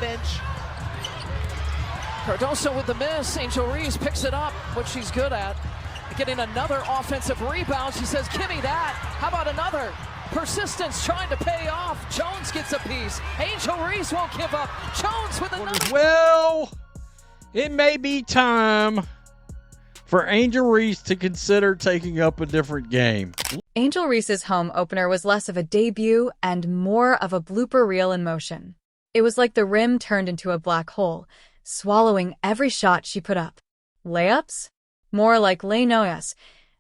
bench. Cardoso with the miss. Angel Reese picks it up, what she's good at. Getting another offensive rebound. She says, give me that. How about another? Persistence trying to pay off. Jones gets a piece. Angel Reese won't give up. Jones with another. Well, it may be time for Angel Reese to consider taking up a different game. Angel Reese's home opener was less of a debut and more of a blooper reel in motion. It was like the rim turned into a black hole, swallowing every shot she put up. Layups? More like lay noyas,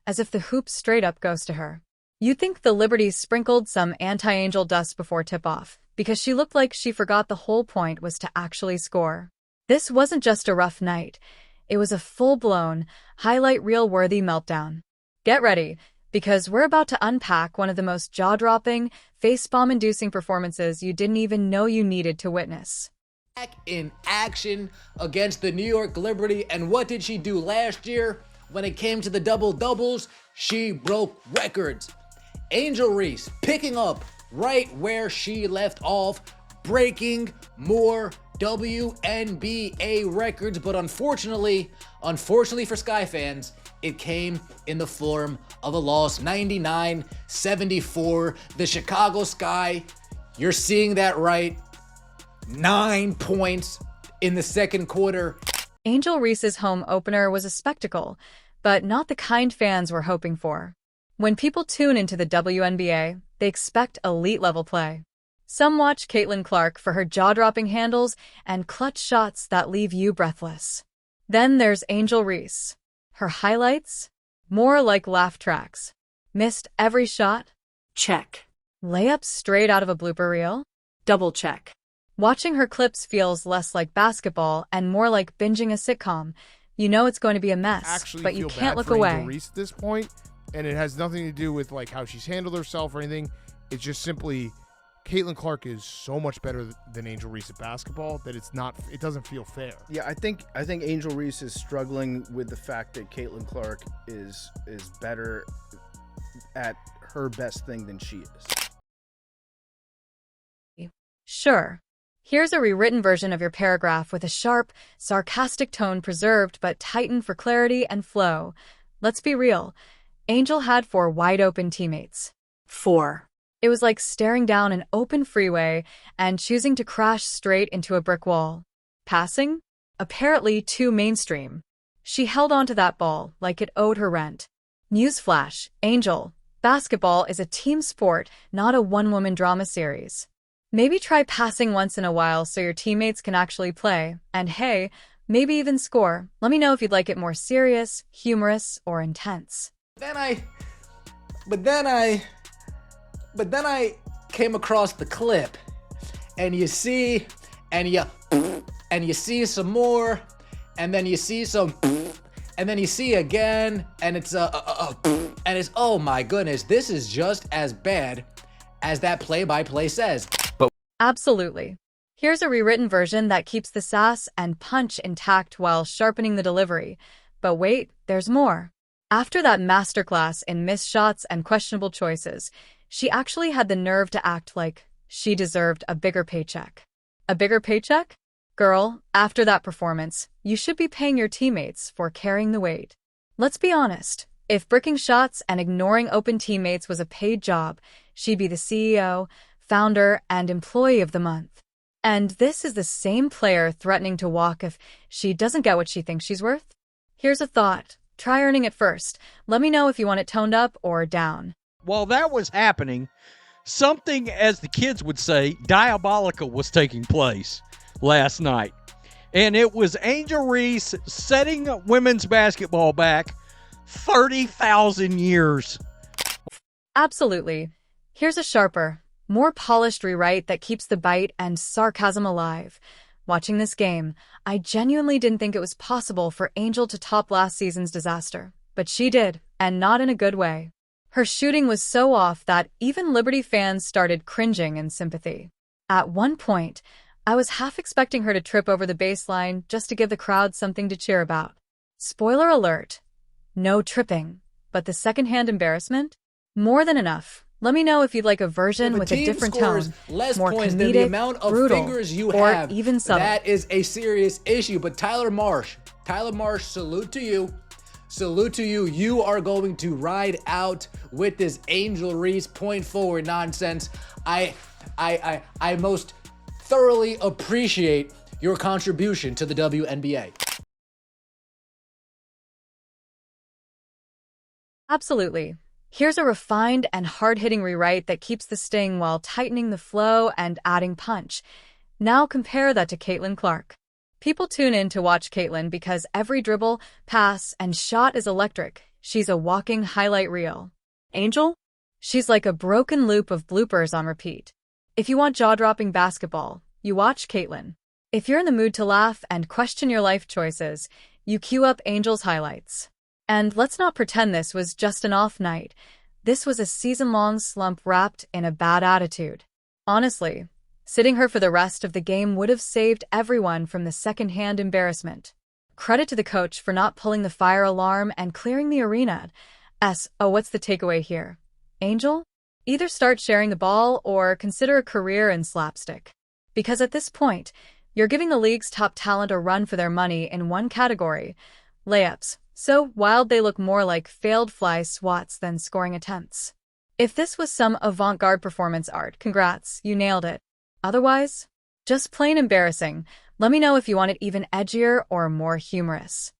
as if the hoop straight up goes to her. You'd think the Liberties sprinkled some anti-Angel dust before tip-off, because she looked like she forgot the whole point was to actually score. This wasn't just a rough night. It was a full-blown, highlight reel-worthy meltdown. Get ready, because we're about to unpack one of the most jaw-dropping, face-bomb-inducing performances you didn't even know you needed to witness. Back in action against the New York Liberty, and what did she do last year? When it came to the double-doubles, she broke records. Angel Reese picking up right where she left off, breaking more WNBA records, but unfortunately for Sky fans, it came in the form of a loss, 99-74. The Chicago Sky, you're seeing that right, 9 points in the second quarter. Angel Reese's home opener was a spectacle, but not the kind fans were hoping for. When people tune into the WNBA, they expect elite-level play. Some watch Caitlin Clark for her jaw-dropping handles and clutch shots that leave you breathless. Then there's Angel Reese. Her highlights? More like laugh tracks. Missed every shot? Check. Layups straight out of a blooper reel? Double check. Watching her clips feels less like basketball and more like binging a sitcom. You know it's going to be a mess, but you can't look away. Angel Reese at this point, and it has nothing to do with like how she's handled herself or anything. It's just simply Caitlin Clark is so much better than Angel Reese at basketball that it doesn't feel fair. Yeah, I think Angel Reese is struggling with the fact that Caitlin Clark is better at her best thing than she is. Sure. Here's a rewritten version of your paragraph with a sharp, sarcastic tone preserved but tightened for clarity and flow. Let's be real. Angel had 4 wide-open teammates. 4. It was like staring down an open freeway and choosing to crash straight into a brick wall. Passing? Apparently too mainstream. She held onto that ball like it owed her rent. Newsflash, Angel. Basketball is a team sport, not a one-woman drama series. Maybe try passing once in a while so your teammates can actually play, and hey, maybe even score. Let me know if you'd like it more serious, humorous, or intense. But then I came across the clip, and you see some more, and then you see some, and then you see again, and it's oh my goodness, this is just as bad as that play-by-play says. Absolutely. Here's a rewritten version that keeps the sass and punch intact while sharpening the delivery. But wait, there's more. After that masterclass in missed shots and questionable choices, she actually had the nerve to act like she deserved a bigger paycheck. A bigger paycheck? Girl, after that performance, you should be paying your teammates for carrying the weight. Let's be honest. If bricking shots and ignoring open teammates was a paid job, she'd be the CEO, founder, and employee of the month. And this is the same player threatening to walk if she doesn't get what she thinks she's worth? Here's a thought. Try earning it first. Let me know if you want it toned up or down. While that was happening, something, as the kids would say, diabolical was taking place last night. And it was Angel Reese setting women's basketball back 30,000 years. Absolutely. Here's a sharper, more polished rewrite that keeps the bite and sarcasm alive. Watching this game, I genuinely didn't think it was possible for Angel to top last season's disaster. But she did, and not in a good way. Her shooting was so off that even Liberty fans started cringing in sympathy. At one point, I was half expecting her to trip over the baseline just to give the crowd something to cheer about. Spoiler alert. No tripping. But the secondhand embarrassment? More than enough. Let me know if you'd like a version If with a team different scores tone, less more points comedic, than the amount of brutal, fingers you or have, even subtle. that is a serious issue. But Tyler Marsh, salute to you. Salute to you. You are going to ride out with this Angel Reese point forward nonsense. I most thoroughly appreciate your contribution to the WNBA. Absolutely. Here's a refined and hard-hitting rewrite that keeps the sting while tightening the flow and adding punch. Now compare that to Caitlin Clark. People tune in to watch Caitlin because every dribble, pass, and shot is electric. She's a walking highlight reel. Angel? She's like a broken loop of bloopers on repeat. If you want jaw-dropping basketball, you watch Caitlin. If you're in the mood to laugh and question your life choices, you cue up Angel's highlights. And let's not pretend this was just an off night. This was a season-long slump wrapped in a bad attitude. Honestly, sitting her for the rest of the game would have saved everyone from the second-hand embarrassment. Credit to the coach for not pulling the fire alarm and clearing the arena. What's the takeaway here? Angel? Either start sharing the ball or consider a career in slapstick. Because at this point, you're giving the league's top talent a run for their money in one category, layups. So wild they look more like failed fly swats than scoring attempts. If this was some avant-garde performance art, congrats, you nailed it. Otherwise, just plain embarrassing. Let me know if you want it even edgier or more humorous.